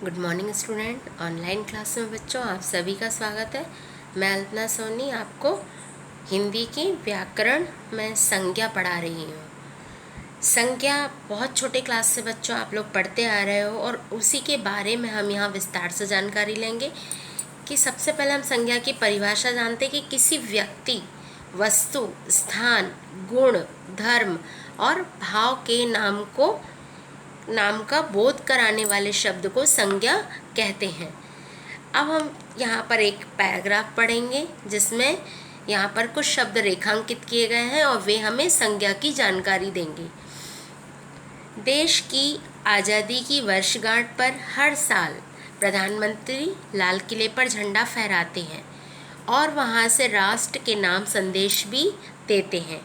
Good morning student. Online class में बच्चों आप सभी का स्वागत है। मैं अल्पना सोनी आपको हिंदी की व्याकरण में संज्ञा पढ़ा रही हूँ। संज्ञा बहुत छोटे क्लास से बच्चों आप लोग पढ़ते आ रहे हो और उसी के बारे में हम यहाँ विस्तार से जानकारी लेंगे कि सबसे पहले हम संज्ञा की परिभाषा जानते हैं कि किसी व्यक्ति, वस्तु, स्थान, गुण, धर्म और भाव के नाम का बोध कराने वाले शब्द को संज्ञा कहते हैं। अब हम यहाँ पर एक पैराग्राफ पढ़ेंगे जिसमें यहाँ पर कुछ शब्द रेखांकित किए गए हैं और वे हमें संज्ञा की जानकारी देंगे। देश की आज़ादी की वर्षगांठ पर हर साल प्रधानमंत्री लाल किले पर झंडा फहराते हैं और वहाँ से राष्ट्र के नाम संदेश भी देते हैं।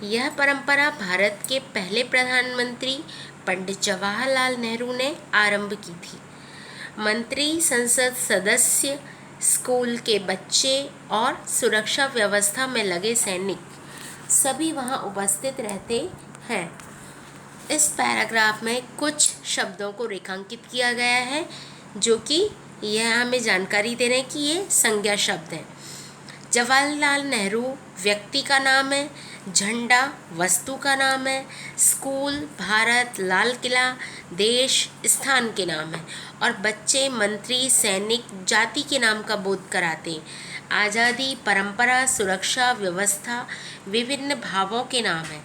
यह परंपरा भारत के पहले प्रधानमंत्री पंडित जवाहरलाल नेहरू ने आरंभ की थी। मंत्री, संसद सदस्य, स्कूल के बच्चे और सुरक्षा व्यवस्था में लगे सैनिक सभी वहां उपस्थित रहते हैं। इस पैराग्राफ में कुछ शब्दों को रेखांकित किया गया है जो कि यह हमें जानकारी दे रहे हैं कि ये संज्ञा शब्द है। जवाहरलाल नेहरू व्यक्ति का नाम है, झंडा वस्तु का नाम है, स्कूल, भारत, लाल किला, देश, स्थान के नाम है और बच्चे, मंत्री, सैनिक जाति के नाम का बोध कराते हैं। आज़ादी, परंपरा, सुरक्षा, व्यवस्था, विभिन्न भावों के नाम है।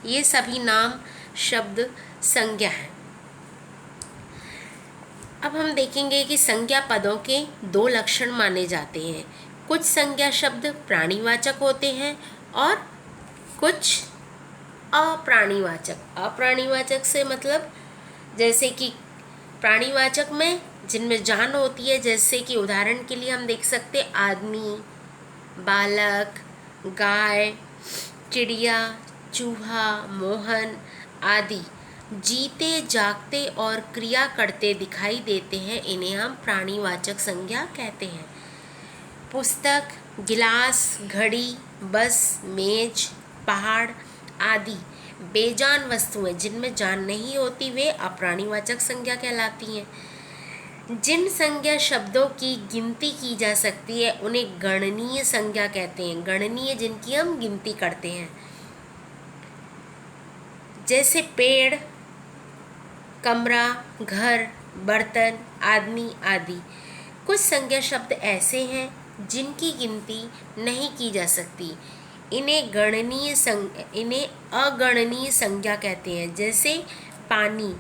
ये सभी नाम शब्द संज्ञा है। अब हम देखेंगे कि संज्ञा पदों के दो लक्षण माने जाते हैं। कुछ संज्ञा शब्द प्राणीवाचक होते हैं और कुछ अप्राणीवाचक। अप्राणीवाचक से मतलब जैसे कि प्राणीवाचक में जिनमें जान होती है, जैसे कि उदाहरण के लिए हम देख सकते आदमी, बालक, गाय, चिड़िया, चूहा, मोहन आदि जीते जागते और क्रिया करते दिखाई देते हैं। इन्हें हम प्राणीवाचक संज्ञा कहते हैं। पुस्तक, गिलास, घड़ी, बस, मेज, पहाड़ आदि बेजान वस्तुएं जिनमें जान नहीं होती वे अप्राणीवाचक संज्ञा कहलाती हैं। जिन संज्ञा शब्दों की गिनती की जा सकती है उन्हें गणनीय संज्ञा कहते हैं। गणनीय जिनकी हम गिनती करते हैं, जैसे पेड़, कमरा, घर, बर्तन, आदमी आदि। कुछ संज्ञा शब्द ऐसे हैं जिनकी गिनती नहीं की जा सकती, इन्हें अगणनीय संज्ञा कहते हैं। जैसे पानी,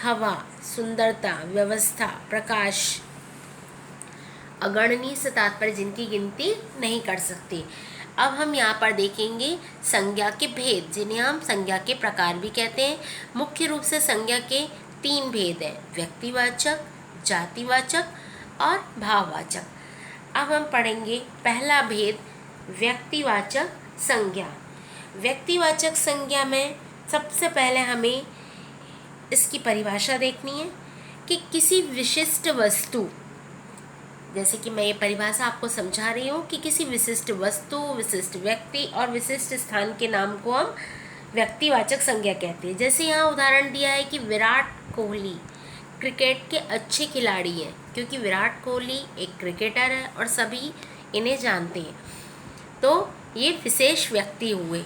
हवा, सुंदरता, व्यवस्था, प्रकाश। अगणनीय से तात्पर्य जिनकी गिनती नहीं कर सकते। अब हम यहाँ पर देखेंगे संज्ञा के भेद, जिन्हें हम संज्ञा के प्रकार भी कहते हैं। मुख्य रूप से संज्ञा के तीन भेद हैं: व्यक्तिवाचक, जातिवाचक और भाववाचक। अब हम पढ़ेंगे पहला भेद, व्यक्तिवाचक संज्ञा। व्यक्तिवाचक संज्ञा में सबसे पहले हमें इसकी परिभाषा देखनी है कि किसी विशिष्ट वस्तु, जैसे कि मैं ये परिभाषा आपको समझा रही हूँ कि किसी विशिष्ट वस्तु, विशिष्ट व्यक्ति और विशिष्ट स्थान के नाम को हम व्यक्तिवाचक संज्ञा कहते हैं। जैसे यहाँ उदाहरण दिया है कि विराट कोहली क्रिकेट के अच्छे खिलाड़ी हैं, क्योंकि विराट कोहली एक क्रिकेटर है और सभी इन्हें जानते हैं, तो ये विशेष व्यक्ति हुए।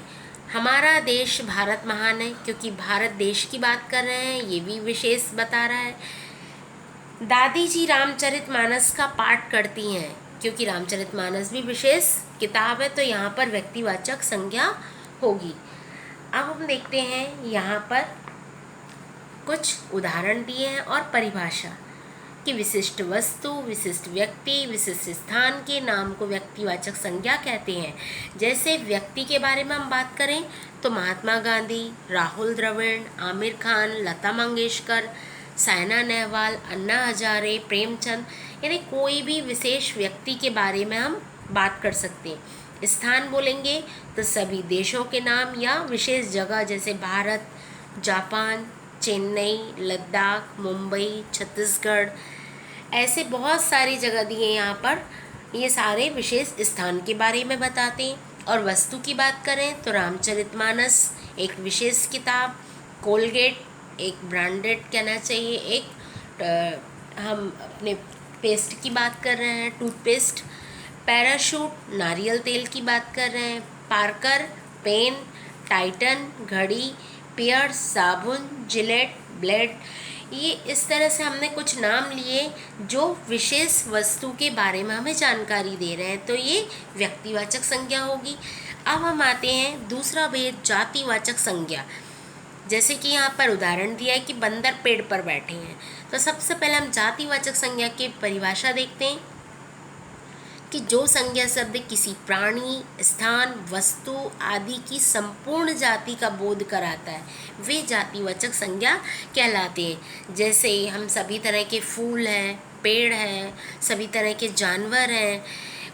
हमारा देश भारत महान है, क्योंकि भारत देश की बात कर रहे हैं, ये भी विशेष बता रहा है। दादी जी रामचरितमानस का पाठ करती हैं, क्योंकि रामचरितमानस भी विशेष किताब है, तो यहाँ पर व्यक्तिवाचक संज्ञा होगी। अब हम देखते हैं यहाँ पर कुछ उदाहरण दिए हैं और परिभाषा कि विशिष्ट वस्तु, विशिष्ट व्यक्ति, विशिष्ट स्थान के नाम को व्यक्तिवाचक संज्ञा कहते हैं। जैसे व्यक्ति के बारे में हम बात करें तो महात्मा गांधी, राहुल द्रविड़, आमिर खान, लता मंगेशकर, साइना नेहवाल, अन्ना हजारे, प्रेमचंद, यानी कोई भी विशेष व्यक्ति के बारे में हम बात कर सकते हैं। स्थान बोलेंगे तो सभी देशों के नाम या विशेष जगह, जैसे भारत, जापान, चेन्नई, लद्दाख, मुंबई, छत्तीसगढ़, ऐसे बहुत सारी जगह दी हैं यहाँ पर। ये सारे विशेष स्थान के बारे में बताते हैं। और वस्तु की बात करें तो रामचरितमानस एक विशेष किताब, कोलगेट एक ब्रांडेड कहना चाहिए, एक हम अपने पेस्ट की बात कर रहे हैं, टूथपेस्ट। पैराशूट नारियल तेल की बात कर रहे हैं। पार्कर पेन, टाइटन घड़ी, पियर्स साबुन, जिलेट ब्लेड। ये इस तरह से हमने कुछ नाम लिए जो विशेष वस्तु के बारे में हमें जानकारी दे रहे हैं, तो ये व्यक्तिवाचक संज्ञा होगी। अब हम आते हैं दूसरा भेद, जातिवाचक संज्ञा। जैसे कि यहाँ पर उदाहरण दिया है कि बंदर पेड़ पर बैठे हैं, तो सबसे पहले हम जातिवाचक संज्ञा की परिभाषा देखते हैं कि जो संज्ञा शब्द किसी प्राणी, स्थान, वस्तु आदि की संपूर्ण जाति का बोध कराता है, वे जातिवाचक संज्ञा कहलाते हैं। जैसे हम सभी तरह के फूल हैं, पेड़ हैं, सभी तरह के जानवर हैं,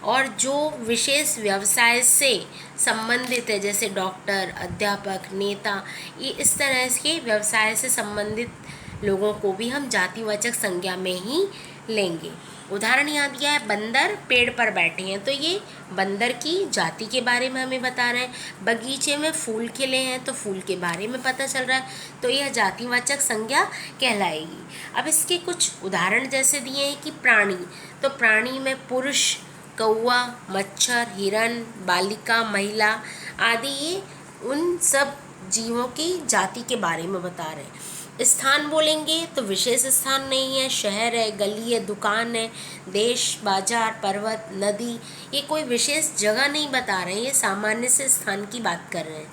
और जो विशेष व्यवसाय से संबंधित है, जैसे डॉक्टर, अध्यापक, नेता, ये इस तरह के व्यवसाय से संबंधित लोगों को भी हम जातिवाचक संज्ञा में ही लेंगे। उदाहरण यहाँ दिया है, बंदर पेड़ पर बैठे हैं, तो ये बंदर की जाति के बारे में हमें बता रहे हैं। बगीचे में फूल खिले हैं, तो फूल के बारे में पता चल रहा है, तो यह जातिवाचक संज्ञा कहलाएगी। अब इसके कुछ उदाहरण जैसे दिए हैं कि प्राणी, तो प्राणी में पुरुष, कौवा, मच्छर, हिरन, बालिका, महिला आदि, ये उन सब जीवों की जाति के बारे में बता रहे हैं। स्थान बोलेंगे तो विशेष स्थान नहीं है, शहर है, गली है, दुकान है, देश, बाजार, पर्वत, नदी, ये कोई विशेष जगह नहीं बता रहे हैं, ये सामान्य से स्थान की बात कर रहे हैं।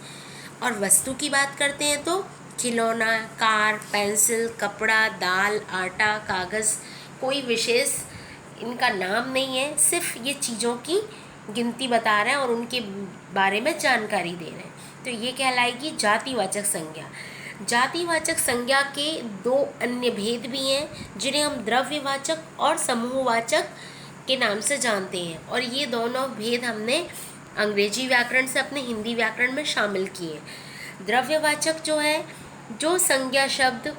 और वस्तु की बात करते हैं तो खिलौना, कार, पेंसिल, कपड़ा, दाल, आटा, कागज़, कोई विशेष इनका नाम नहीं है, सिर्फ ये चीज़ों की गिनती बता रहे हैं और उनके बारे में जानकारी दे रहे हैं, तो ये कहलाएगी जातिवाचक संज्ञा। जातिवाचक संज्ञा के दो अन्य भेद भी हैं, जिन्हें हम द्रव्यवाचक और समूहवाचक के नाम से जानते हैं, और ये दोनों भेद हमने अंग्रेजी व्याकरण से अपने हिंदी व्याकरण में शामिल किए। द्रव्यवाचक जो है, जो संज्ञा शब्द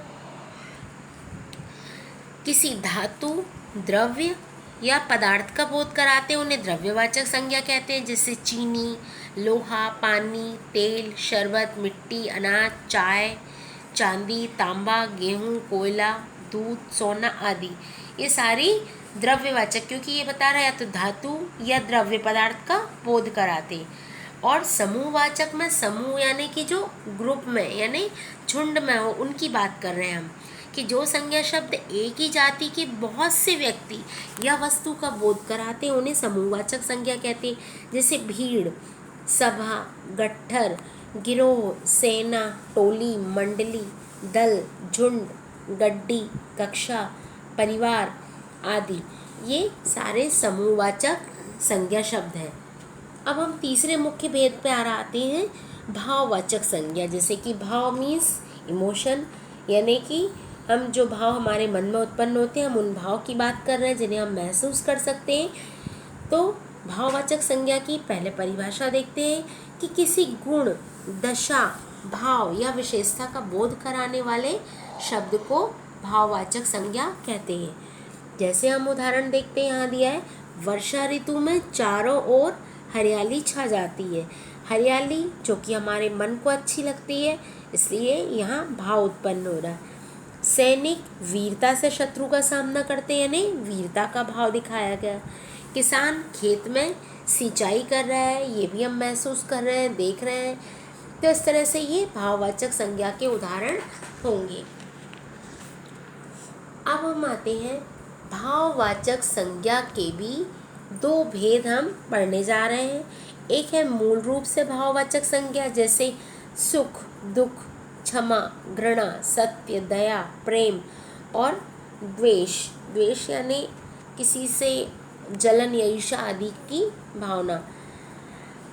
किसी धातु, द्रव्य या पदार्थ का बोध कराते हैं, उन्हें द्रव्यवाचक संज्ञा कहते हैं। जैसे चीनी, लोहा, पानी, तेल, शरबत, मिट्टी, अनाज, चाय, चांदी, तांबा, गेहूं, कोयला, दूध, सोना आदि, ये सारी द्रव्यवाचक, क्योंकि ये बता रहा है या तो धातु या द्रव्य पदार्थ का बोध कराते। और समूहवाचक में समूह यानी कि जो ग्रुप में यानी झुंड में हो, उनकी बात कर रहे हैं हम, कि जो संज्ञा शब्द एक ही जाति के बहुत से व्यक्ति या वस्तु का बोध कराते हैं, उन्हें समूहवाचक संज्ञा कहते हैं। जैसे भीड़, सभा, गट्ठर, गिरोह, सेना, टोली, मंडली, दल, झुंड, गड्डी, कक्षा, परिवार आदि, ये सारे समूहवाचक संज्ञा शब्द हैं। अब हम तीसरे मुख्य भेद पे आते हैं, भाववाचक संज्ञा। जैसे कि भाव मीन्स इमोशन, यानी कि हम जो भाव हमारे मन में उत्पन्न होते हैं, हम उन भाव की बात कर रहे हैं जिन्हें हम महसूस कर सकते हैं। तो भाववाचक संज्ञा की पहले परिभाषा देखते हैं कि किसी गुण, दशा, भाव या विशेषता का बोध कराने वाले शब्द को भाववाचक संज्ञा कहते हैं। जैसे हम उदाहरण देखते हैं, यहाँ दिया है, वर्षा ऋतु में चारों ओर हरियाली छा जाती है। हरियाली जो कि हमारे मन को अच्छी लगती है, इसलिए यहाँ भाव उत्पन्न हो रहा है। सैनिक वीरता से शत्रु का सामना करते हैं, यानी वीरता का भाव दिखाया गया। किसान खेत में सिंचाई कर रहा है, ये भी हम महसूस कर रहे हैं, देख रहे हैं। तो इस तरह से ये भाववाचक संज्ञा के उदाहरण होंगे। अब हम आते हैं, भाववाचक संज्ञा के भी दो भेद हम पढ़ने जा रहे हैं। एक है मूल रूप से भाववाचक संज्ञा, जैसे सुख, दुख, क्षमा, घृणा, सत्य, दया, प्रेम और द्वेष। द्वेष यानी किसी से जलन या ईर्ष्या आदि की भावना।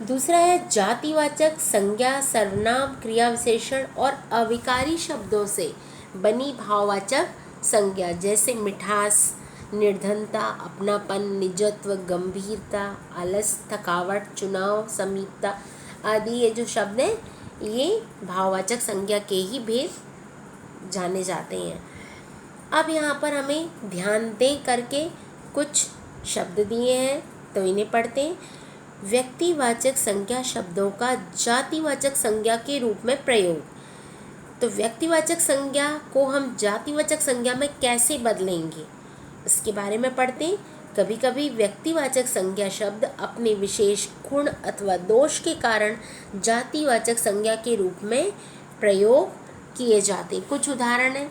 दूसरा है जातिवाचक संज्ञा, सर्वनाम, क्रिया विशेषण और अविकारी शब्दों से बनी भाववाचक संज्ञा, जैसे मिठास, निर्धनता, अपनापन, निजत्व, गंभीरता, आलस, थकावट, चुनाव, समीपता आदि। ये जो शब्द हैं, ये भाववाचक संज्ञा के ही भेद जाने जाते हैं। अब यहाँ पर हमें ध्यान दे करके कुछ शब्द दिए हैं, तो इन्हें पढ़ते हैं। व्यक्तिवाचक संज्ञा शब्दों का जातिवाचक संज्ञा के रूप में प्रयोग। तो व्यक्तिवाचक संज्ञा को हम जातिवाचक संज्ञा में कैसे बदलेंगे, इसके बारे में पढ़ते हैं। कभी कभी व्यक्तिवाचक संज्ञा शब्द अपने विशेष गुण अथवा दोष के कारण जातिवाचक संज्ञा के रूप में प्रयोग किए जाते। कुछ उदाहरण है,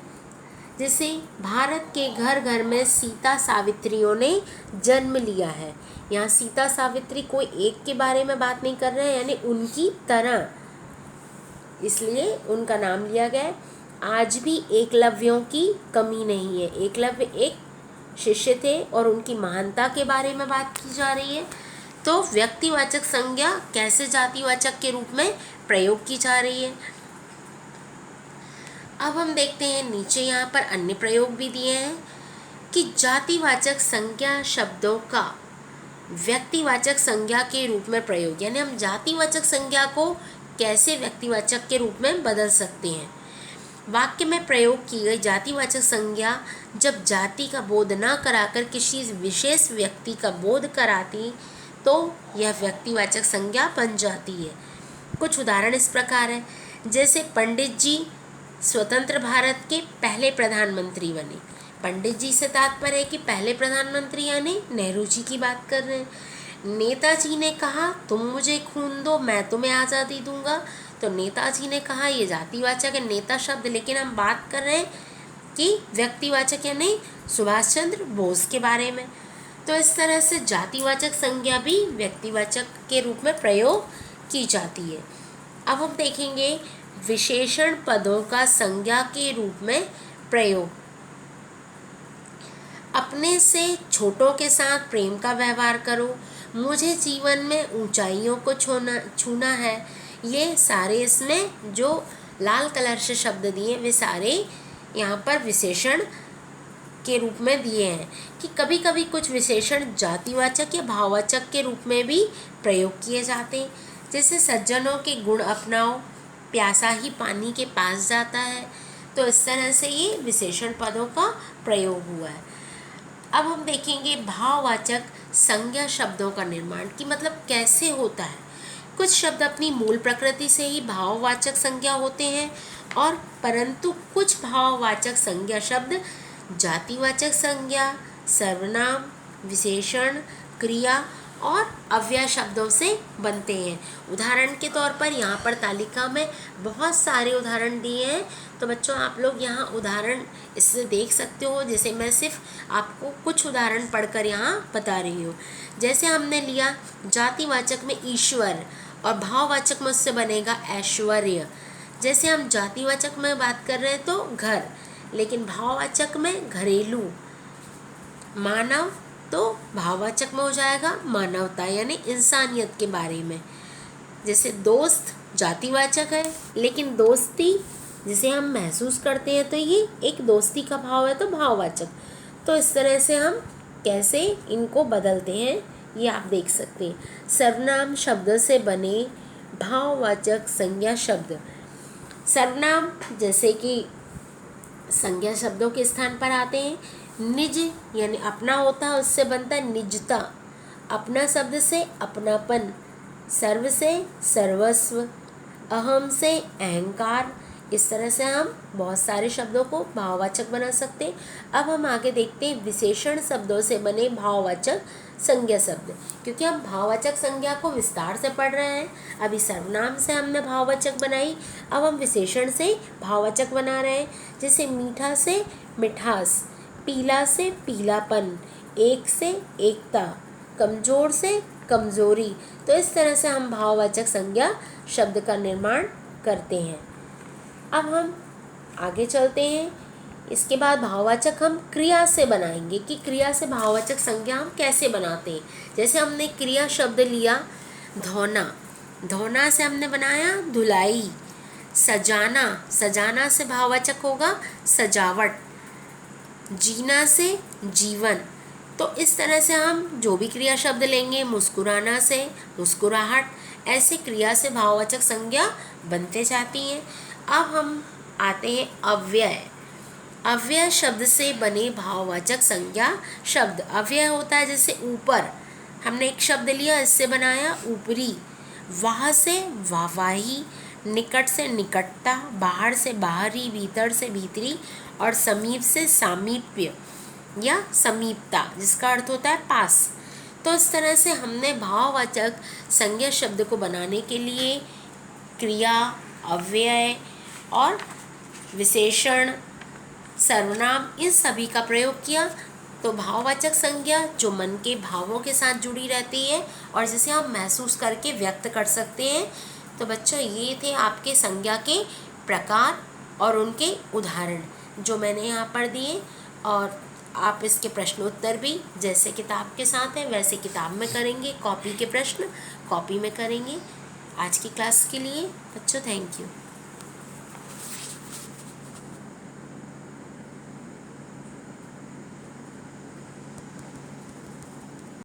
जैसे भारत के घर घर में सीता सावित्रियों ने जन्म लिया है। यहाँ सीता सावित्री कोई एक के बारे में बात नहीं कर रहे हैं, यानी उनकी तरह, इसलिए उनका नाम लिया गया है। आज भी एकलव्यों की कमी नहीं है। एकलव्य एक शिष्य थे और उनकी महानता के बारे में बात की जा रही है। तो व्यक्तिवाचक संज्ञा कैसे जातिवाचक के रूप में प्रयोग की जा रही है। अब हम देखते हैं नीचे यहाँ पर अन्य प्रयोग भी दिए हैं कि जातिवाचक संज्ञा शब्दों का व्यक्तिवाचक संज्ञा के रूप में प्रयोग, यानी हम जातिवाचक संज्ञा को कैसे व्यक्तिवाचक के रूप में बदल सकते हैं। वाक्य में प्रयोग की गई जातिवाचक संज्ञा जब जाति का बोध न कराकर किसी विशेष व्यक्ति का बोध कराती तो यह व्यक्तिवाचक संज्ञा बन जाती है। कुछ उदाहरण इस प्रकार है, जैसे पंडित जी स्वतंत्र भारत के पहले प्रधानमंत्री बने। पंडित जी से तात्पर्य है कि पहले प्रधानमंत्री यानी नेहरू जी की बात कर रहे हैं। नेताजी ने कहा तुम मुझे खून दो मैं तुम्हें आज़ादी दूंगा, तो नेताजी ने कहा, ये जातिवाचक है नेता शब्द, लेकिन हम बात कर रहे हैं कि व्यक्तिवाचक यानी सुभाष चंद्र बोस के बारे में। तो इस तरह से जातिवाचक संज्ञा भी व्यक्तिवाचक के रूप में प्रयोग की जाती है। अब हम देखेंगे विशेषण पदों का संज्ञा के रूप में प्रयोग। अपने से छोटों के साथ प्रेम का व्यवहार करो, मुझे जीवन में ऊंचाइयों को छूना है। ये सारे इसमें जो लाल कलर से शब्द दिए वे सारे यहाँ पर विशेषण के रूप में दिए हैं कि कभी कभी कुछ विशेषण जातिवाचक या भाववाचक के रूप में भी प्रयोग किए जाते हैं। जैसे सज्जनों के गुण अपनाओ, प्यासा ही पानी के पास जाता है। तो इस तरह से ये विशेषण पदों का प्रयोग हुआ है। अब हम देखेंगे भाववाचक संज्ञा शब्दों का निर्माण कि मतलब कैसे होता है। कुछ शब्द अपनी मूल प्रकृति से ही भाववाचक संज्ञा होते हैं और परंतु कुछ भाववाचक संज्ञा शब्द जातिवाचक संज्ञा, सर्वनाम, विशेषण, क्रिया और अव्यय शब्दों से बनते हैं। उदाहरण के तौर पर यहाँ पर तालिका में बहुत सारे उदाहरण दिए हैं, तो बच्चों आप लोग यहाँ उदाहरण इससे देख सकते हो। जैसे मैं सिर्फ आपको कुछ उदाहरण पढ़कर यहाँ बता रही हूँ। जैसे हमने लिया जातिवाचक में ईश्वर और भाववाचक में उससे बनेगा ऐश्वर्य। जैसे हम जातिवाचक में बात कर रहे हैं तो घर, लेकिन भाववाचक में घरेलू। मानव तो भाववाचक में हो जाएगा मानवता यानी इंसानियत के बारे में। जैसे दोस्त जातिवाचक है, लेकिन दोस्ती जिसे हम महसूस करते हैं तो ये एक दोस्ती का भाव है तो भाववाचक। तो इस तरह से हम कैसे इनको बदलते हैं ये आप देख सकते हैं। सर्वनाम शब्द से बने भाववाचक संज्ञा शब्द। सर्वनाम जैसे कि संज्ञा शब्दों के स्थान पर आते हैं। निज यानी अपना होता है, उससे बनता है निजता। अपना शब्द से अपनापन, सर्व से सर्वस्व, अहम से अहंकार। इस तरह से हम बहुत सारे शब्दों को भाववाचक बना सकते हैं। अब हम आगे देखते हैं विशेषण शब्दों से बने भाववाचक संज्ञा शब्द, क्योंकि हम भाववाचक संज्ञा को विस्तार से पढ़ रहे हैं। अभी सर्वनाम से हमने भाववाचक बनाई, अब हम विशेषण से भाववाचक बना रहे हैं। जैसे मीठा से मिठास, पीला से पीलापन, एक से एकता, कमज़ोर से कमज़ोरी। तो इस तरह से हम भाववाचक संज्ञा शब्द का निर्माण करते हैं। अब हम आगे चलते हैं। इसके बाद भाववाचक हम क्रिया से बनाएंगे कि क्रिया से भाववाचक संज्ञा हम कैसे बनाते हैं। जैसे हमने क्रिया शब्द लिया धोना, धोना से हमने बनाया धुलाई। सजाना, सजाना से भाववाचक होगा सजावट। जीना से जीवन। तो इस तरह से हम जो भी क्रिया शब्द लेंगे, मुस्कुराना से मुस्कुराहट, ऐसे क्रिया से भाववाचक संज्ञा बनते जाती हैं। अब हम आते हैं अव्यय। अव्यय शब्द से बने भाववाचक संज्ञा शब्द। अव्यय होता है जैसे ऊपर, हमने एक शब्द लिया इससे बनाया ऊपरी। वाह से वाहवाही, निकट से निकटता, बाहर से बाहरी, भीतर से भीतरी और समीप से सामीप्य। या समीपता, जिसका अर्थ होता है पास। तो इस तरह से हमने भाववाचक संज्ञा शब्द को बनाने के लिए क्रिया, अव्यय और विशेषण, सर्वनाम, इन सभी का प्रयोग किया। तो भाववाचक संज्ञा जो मन के भावों के साथ जुड़ी रहती है और जिसे हम महसूस करके व्यक्त कर सकते हैं। तो बच्चों, ये थे आपके संज्ञा के प्रकार और उनके उदाहरण जो मैंने यहाँ पर दिए। और आप इसके प्रश्नोत्तर भी जैसे किताब के साथ है वैसे किताब में करेंगे, कॉपी के प्रश्न कॉपी में करेंगे। आज की क्लास के लिए बच्चों थैंक यू।